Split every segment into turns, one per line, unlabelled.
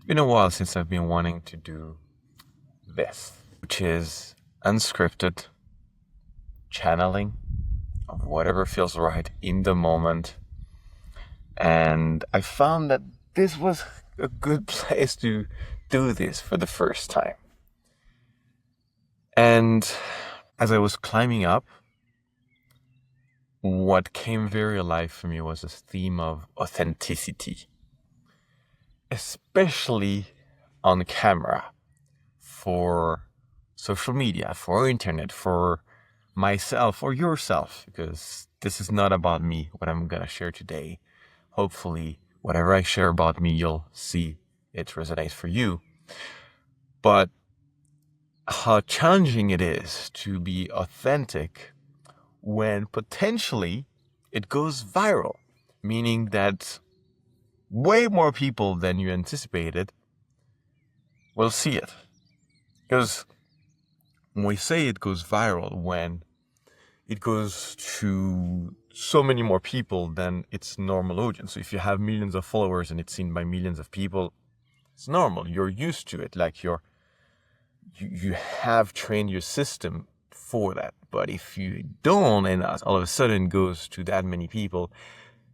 been a while since I've been wanting to do this, which is unscripted channeling of whatever feels right in the moment. And I found that this was a good place to do this for the first time. And as I was climbing up, what came very alive for me was this theme of authenticity, especially on camera, for social media, for internet, for myself or yourself, because this is not about me, what I'm gonna share today. Hopefully, whatever I share about me, you'll see it resonates for you. But how challenging it is to be authentic when potentially it goes viral, meaning that way more people than you anticipated will see it. Because when we say it goes viral, when it goes to so many more people than its normal audience. So if you have millions of followers and it's seen by millions of people, it's normal. You're used to it. Like you have trained your system for that. But if you don't, and all of a sudden goes to that many people,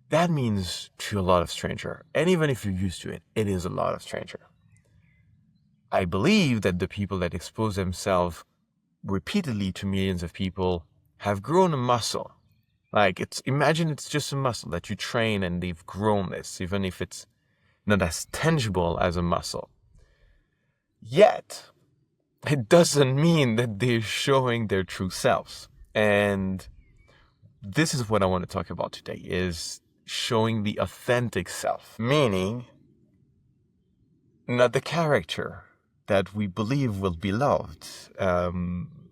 that means to a lot of stranger. And even if you're used to it, it is a lot of stranger. I believe that the people that expose themselves repeatedly to millions of people have grown a muscle. Imagine it's just a muscle that you train and they've grown this, even if it's not as tangible as a muscle. Yet, it doesn't mean that they're showing their true selves. And this is what I want to talk about today, is showing the authentic self, meaning not the character that we believe will be loved,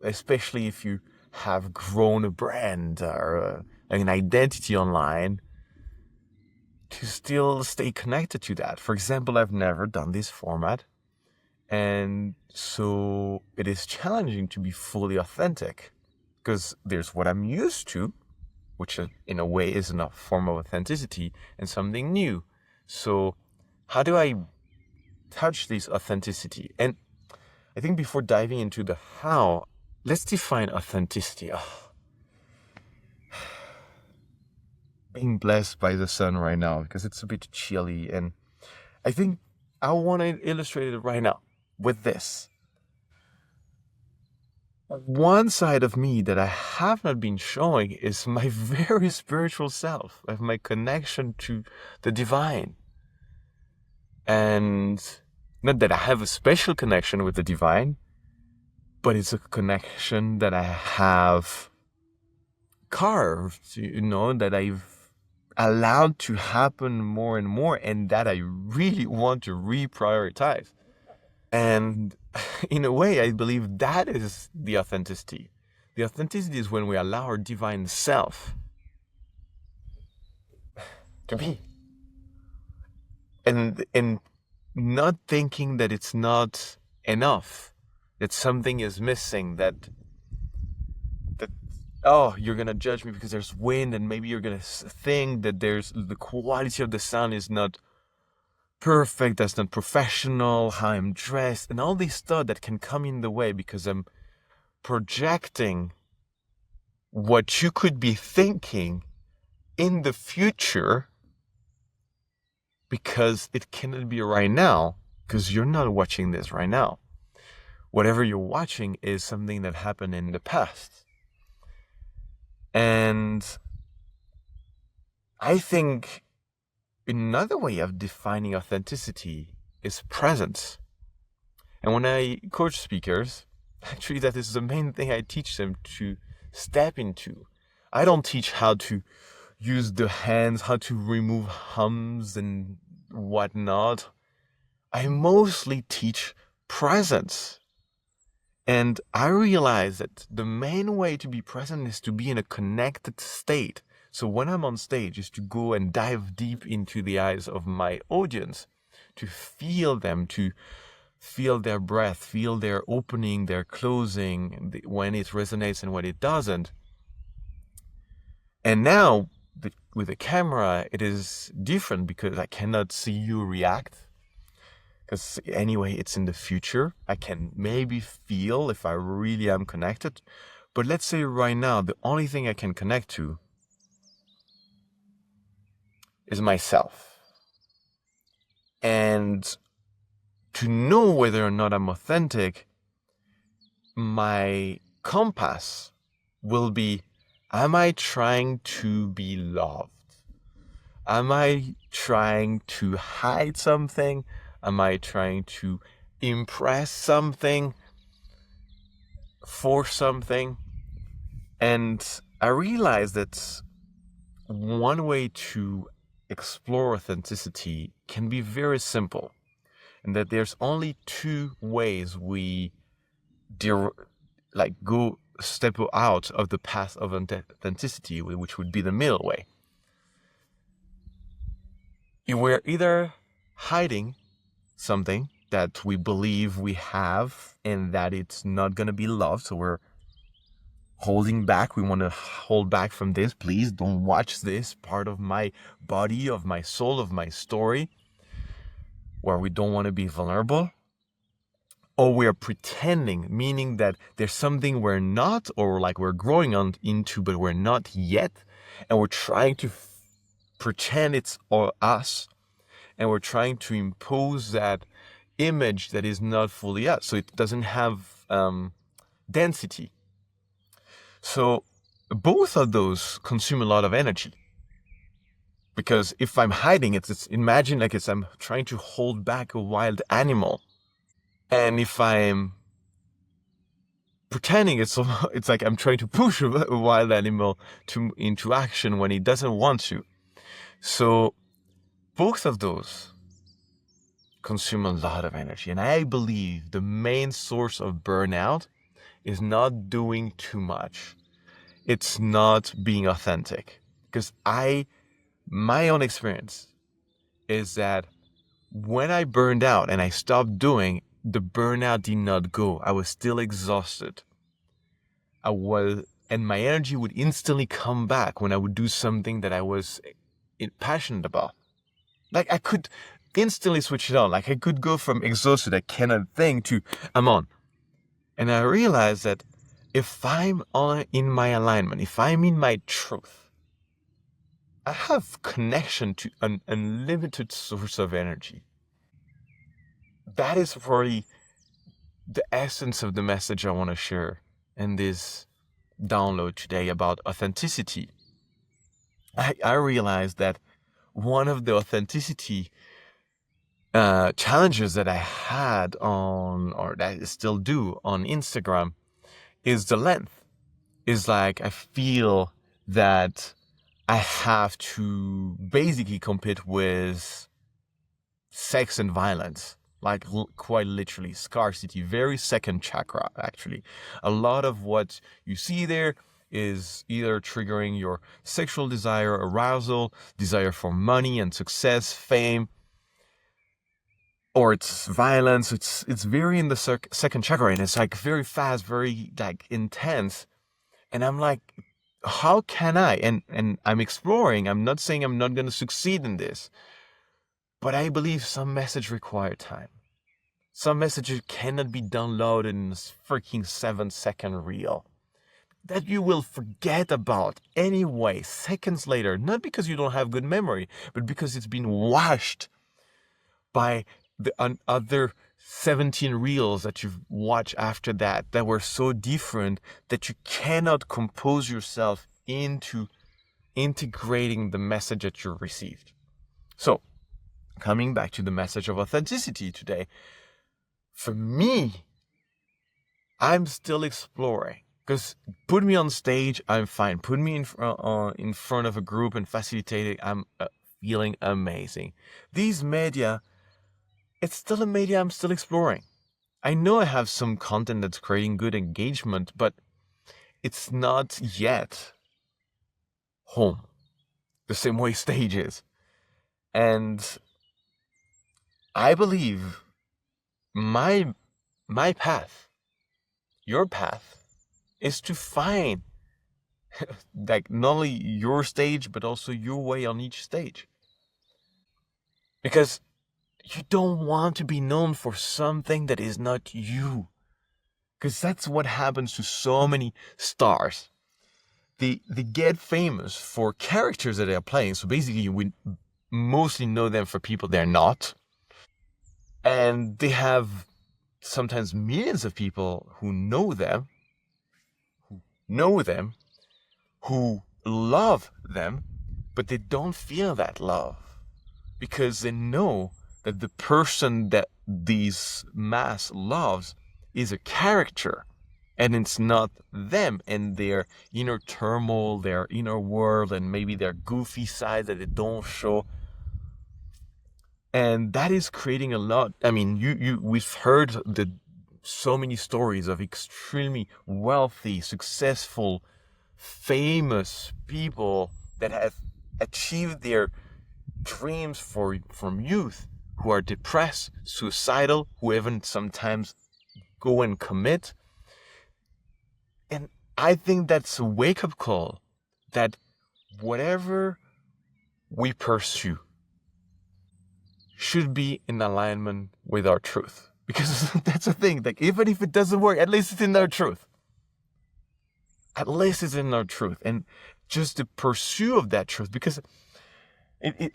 especially if you have grown a brand or an identity online, to still stay connected to that. For example, I've never done this format, and so it is challenging to be fully authentic because there's what I'm used to, which in a way is a form of authenticity, and something new. So how do I touch this authenticity? And I think before diving into the how, let's define authenticity. Being blessed by the sun right now because it's a bit chilly, and I think I want to illustrate it right now with this. One side of me that I have not been showing is my very spiritual self, of my connection to the divine. And not that I have a special connection with the divine, but it's a connection that I have carved, that I've allowed to happen more and more, and that I really want to reprioritize. And in a way, I believe that is the authenticity. The authenticity is when we allow our divine self to be. And not thinking that it's not enough, that something is missing, that oh, you're gonna judge me because there's wind, and maybe you're gonna think that there's the quality of the sound is not perfect, that's not professional, how I'm dressed, and all these thoughts that can come in the way because I'm projecting what you could be thinking in the future, because it cannot be right now because you're not watching this right now. Whatever you're watching is something that happened in the past. And I think another way of defining authenticity is presence. And when I coach speakers, actually that is the main thing I teach them to step into. I don't teach how to use the hands, how to remove hums and whatnot. I mostly teach presence. And I realize that the main way to be present is to be in a connected state. So when I'm on stage is to go and dive deep into the eyes of my audience, to feel them, to feel their breath, feel their opening, their closing, when it resonates and when it doesn't. And now with the camera, it is different because I cannot see you react. because anyway, it's in the future. I can maybe feel if I really am connected. But let's say right now, the only thing I can connect to is myself. And to know whether or not I'm authentic, my compass will be, am I trying to be loved? Am I trying to hide something? Am I trying to impress something for something? And I realized that one way to explore authenticity can be very simple, and that there's only two ways we go step out of the path of authenticity, which would be the middle way. We're either hiding something that we believe we have and that it's not going to be loved, so we're holding back. We want to hold back from this. Please don't watch this part of my body, of my soul, of my story, where we don't want to be vulnerable. Or we're pretending, meaning that there's something we're not, or like we're growing into, but we're not yet. And we're trying to pretend it's us. And we're trying to impose that image that is not fully us. So it doesn't have density. So both of those consume a lot of energy. Because if I'm hiding it, imagine like I'm trying to hold back a wild animal. And if I'm pretending it's like I'm trying to push a wild animal into action when it doesn't want to. So both of those consume a lot of energy. And I believe the main source of burnout is not doing too much. It's not being authentic. Because my own experience is that when I burned out and I stopped doing, the burnout did not go. I was still exhausted. And my energy would instantly come back when I would do something that I was passionate about. Like I could instantly switch it on. Like I could go from exhausted, I cannot think, to I'm on. And I realized that if I'm in my alignment, if I'm in my truth, I have connection to an unlimited source of energy. That is probably the essence of the message I want to share in this download today about authenticity. I realized that one of the authenticity challenges that I had or that I still do on Instagram is the length. Is like I feel that I have to basically compete with sex and violence, like quite literally scarcity, very second chakra actually. A lot of what you see there is either triggering your sexual desire, arousal, desire for money and success, fame, or it's violence. It's very in the second chakra, and it's like very fast, very like intense. And I'm like, how can I? And I'm exploring. I'm not saying I'm not going to succeed in this, but I believe some message require time. Some messages cannot be downloaded in a freaking 7-second reel that you will forget about anyway, seconds later, not because you don't have good memory, but because it's been washed by the other 17 reels that you've watched after that were so different that you cannot compose yourself into integrating the message that you received. So, coming back to the message of authenticity today, for me, I'm still exploring. Because put me on stage, I'm fine. Put me in front of a group and facilitating, I'm feeling amazing. These media, it's still a media I'm still exploring. I know I have some content that's creating good engagement, but it's not yet home the same way stage is. And I believe my path, your path, is to find like not only your stage but also your way on each stage. Because you don't want to be known for something that is not you. Because that's what happens to so many stars. They get famous for characters that they're playing. So basically, we mostly know them for people they're not. And they have sometimes millions of people who know them, who love them, but they don't feel that love because they know that the person that these mass loves is a character and it's not them and their inner turmoil, their inner world, and maybe their goofy side that they don't show. And that is creating a lot. I mean, we've heard so many stories of extremely wealthy, successful, famous people that have achieved their dreams from youth, who are depressed, suicidal, who even sometimes go and commit. And I think that's a wake-up call that whatever we pursue should be in alignment with our truth. Because that's the thing, like even if it doesn't work, at least it's in our truth. At least it's in our truth. And just the pursuit of that truth, because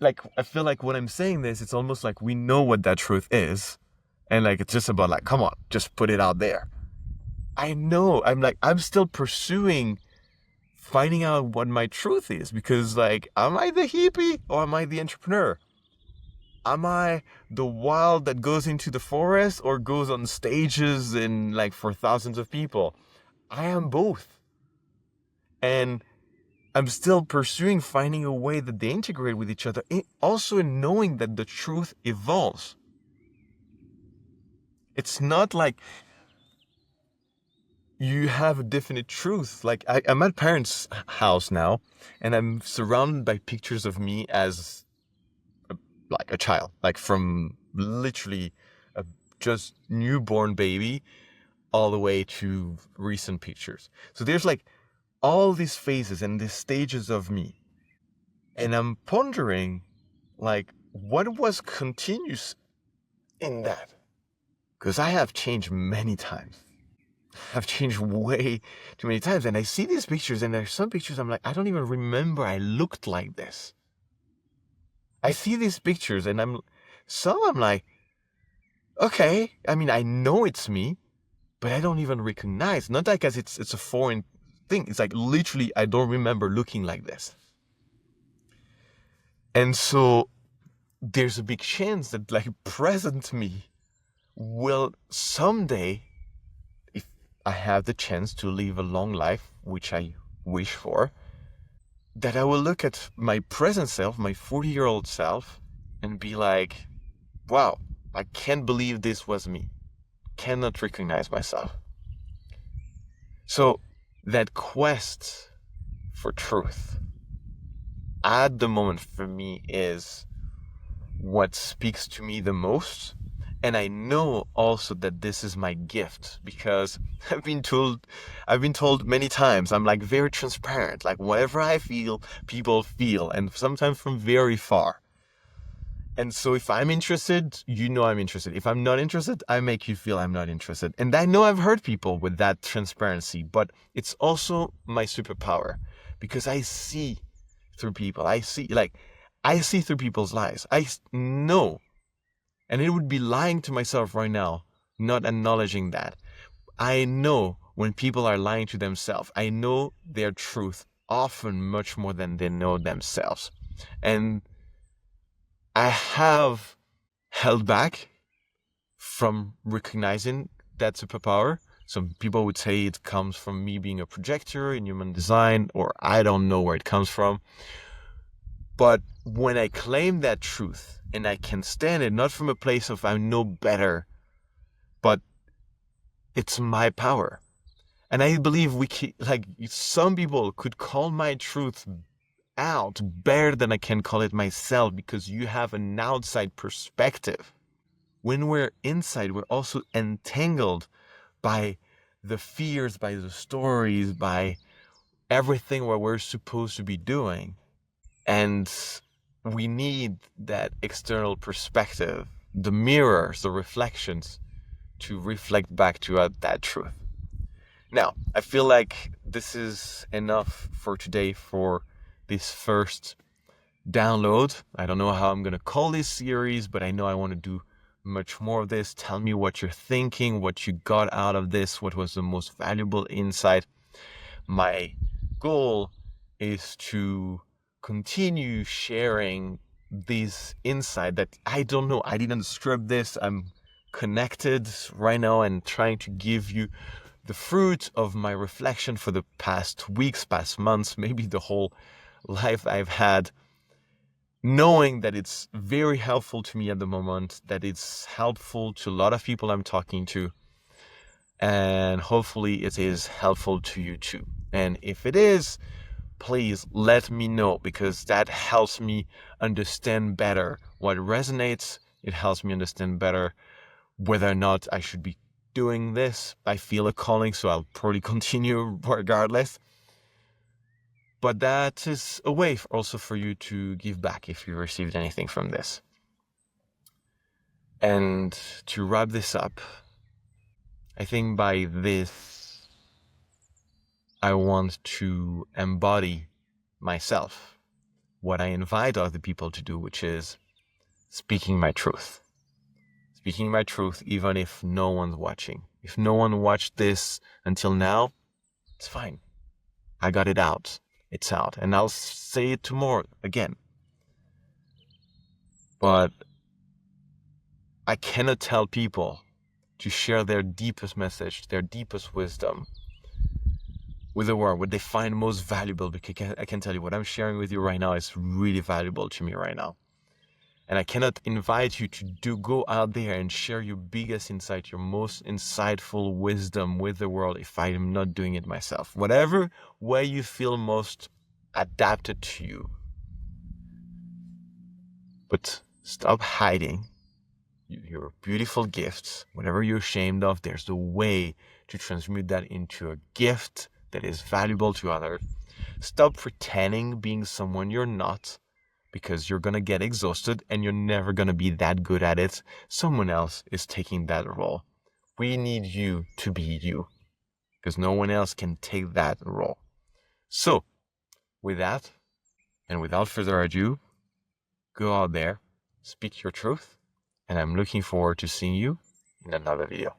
like I feel like when I'm saying this, it's almost like we know what that truth is. And like it's just about like, come on, just put it out there. I know. I'm still pursuing finding out what my truth is, because like, am I the hippie or am I the entrepreneur? Am I the wild that goes into the forest or goes on stages in like for thousands of people? I am both. And I'm still pursuing finding a way that they integrate with each other, also in knowing that the truth evolves. It's not like you have a definite truth. Like I'm at parents' house now, and I'm surrounded by pictures of me as like a child, like from literally a just newborn baby all the way to recent pictures. So there's like all these phases and these stages of me. And I'm pondering like what was continuous in that? Because I have changed many times. I've changed way too many times. And I see these pictures, and there's some pictures I'm like, I don't even remember I looked like this. I see these pictures and I'm like, okay, I mean, I know it's me, but I don't even recognize. Not like as it's a foreign thing. It's like literally I don't remember looking like this. And so there's a big chance that like present me will someday, if I have the chance to live a long life, which I wish for, that I will look at my present self, my 40-year-old self, and be like, wow, I can't believe this was me. Cannot recognize myself. So that quest for truth at the moment for me is what speaks to me the most. And I know also that this is my gift, because I've been told many times, I'm like very transparent. Like whatever I feel, people feel, and sometimes from very far. And so if I'm interested, you know I'm interested. If I'm not interested, I make you feel I'm not interested. And I know I've hurt people with that transparency, but it's also my superpower, because I see through people. I see through people's lives. I know. And it would be lying to myself right now, not acknowledging that. I know when people are lying to themselves. I know their truth often much more than they know themselves. And I have held back from recognizing that superpower. Some people would say it comes from me being a projector in human design, or I don't know where it comes from. But when I claim that truth and I can stand it, not from a place of I know better, but it's my power. And I believe like some people could call my truth out better than I can call it myself, because you have an outside perspective. When we're inside, we're also entangled by the fears, by the stories, by everything what we're supposed to be doing. And we need that external perspective the mirrors, the reflections to reflect back to that truth. Now, I feel like this is enough for today for this first download. I don't know how I'm going to call this series, but I know I want to do much more of this. Tell me what you're thinking, what you got out of this, what was the most valuable insight. My goal is to continue sharing this insight that I don't know. I didn't script this. I'm connected right now and trying to give you the fruit of my reflection for the past weeks, past months, maybe the whole life I've had, knowing that it's very helpful to me at the moment, that it's helpful to a lot of people I'm talking to, and hopefully it is helpful to you too. And if it is, please let me know, because that helps me understand better what resonates. It helps me understand better whether or not I should be doing this. I feel a calling, so I'll probably continue regardless. But that is a way also for you to give back if you received anything from this. And to wrap this up, I think by this, I want to embody myself, what I invite other people to do, which is speaking my truth. Speaking my truth, even if no one's watching. If no one watched this until now, it's fine. I got it out. It's out. And I'll say it tomorrow again. But I cannot tell people to share their deepest message, their deepest wisdom with the world, what they find most valuable, because I can tell you what I'm sharing with you right now is really valuable to me right now. And I cannot invite you to go out there and share your biggest insight, your most insightful wisdom with the world if I am not doing it myself. Whatever way you feel most adapted to you. But stop hiding your beautiful gifts. Whatever you're ashamed of, there's a way to transmute that into a gift that is valuable to others. Stop pretending being someone you're not, because you're going to get exhausted and you're never going to be that good at it. Someone else is taking that role. We need you to be you, because no one else can take that role. So, with that, and without further ado, go out there, speak your truth, and I'm looking forward to seeing you in another video.